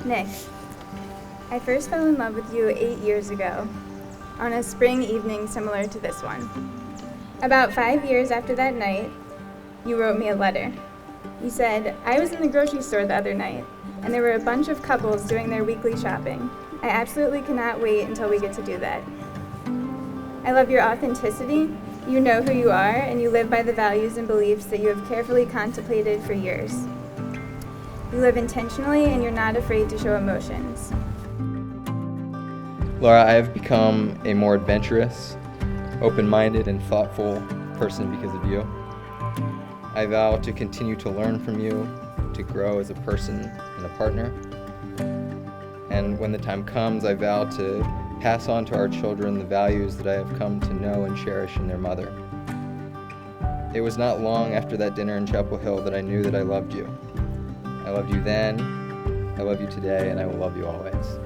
Nick, I first fell in love with you 8 years ago, on a spring evening similar to this one. About 5 years after that night, you wrote me a letter. You said, I was in the grocery store the other night, and there were a bunch of couples doing their weekly shopping. I absolutely cannot wait until we get to do that. I love your authenticity. You know who you are, and you live by the values and beliefs that you have carefully contemplated for years. You live intentionally, and you're not afraid to show emotions. Laura, I have become a more adventurous, open-minded, and thoughtful person because of you. I vow to continue to learn from you, to grow as a person and a partner. And when the time comes, I vow to pass on to our children the values that I have come to know and cherish in their mother. It was not long after that dinner in Chapel Hill that I knew that I loved you. I loved you then, I love you today, and I will love you always.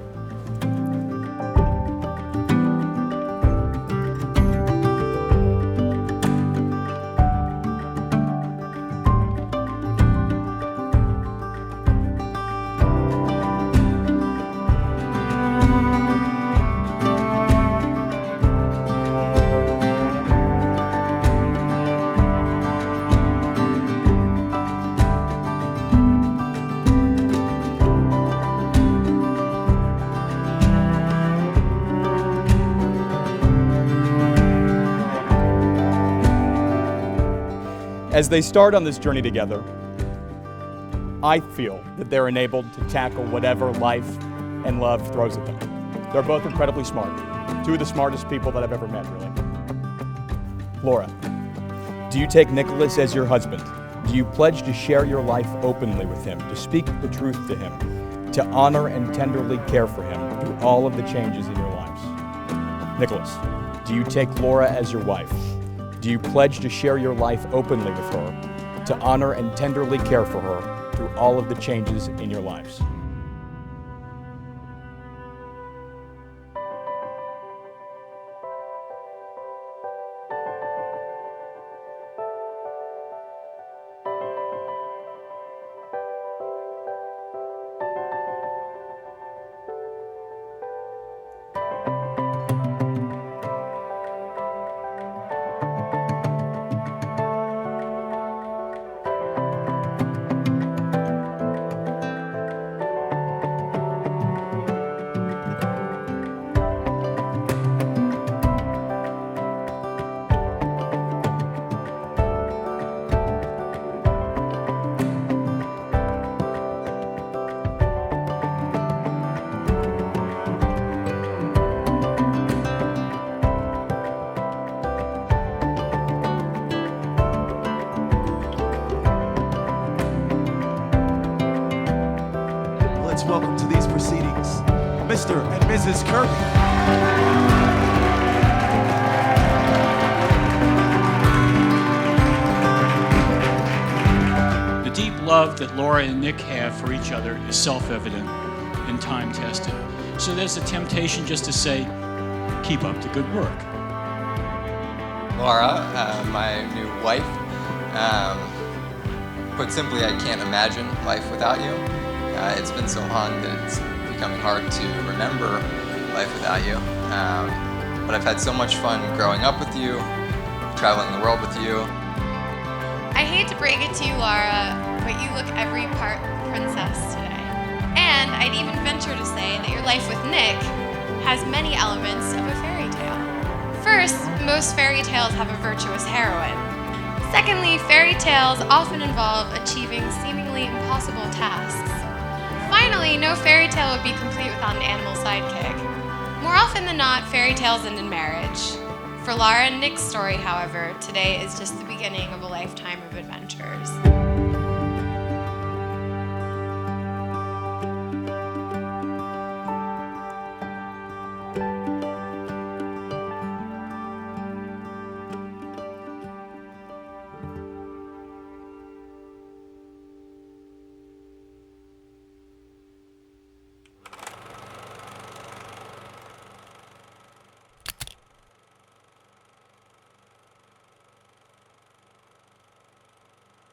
As they start on this journey together, I feel that they're enabled to tackle whatever life and love throws at them. They're both incredibly smart. Two of the smartest people that I've ever met, really. Laura, do you take Nicholas as your husband? Do you pledge to share your life openly with him, to speak the truth to him, to honor and tenderly care for him through all of the changes in your lives? Nicholas, do you take Laura as your wife? Do you pledge to share your life openly with her, to honor and tenderly care for her through all of the changes in your lives? Let's welcome to these proceedings, Mr. and Mrs. Kirby. The deep love that Laura and Nick have for each other is self-evident and time-tested. So there's a temptation just to say, keep up the good work. Laura, my new wife, put simply, I can't imagine life without you. It's been so long that it's becoming hard to remember life without you. But I've had so much fun growing up with you, traveling the world with you. I hate to break it to you, Laura, but you look every part princess today. And I'd even venture to say that your life with Nick has many elements of a fairy tale. First, most fairy tales have a virtuous heroine. Secondly, fairy tales often involve achieving seemingly impossible tasks. Finally, no fairy tale would be complete without an animal sidekick. More often than not, fairy tales end in marriage. For Laura and Nick's story, however, today is just the beginning of a lifetime of adventures.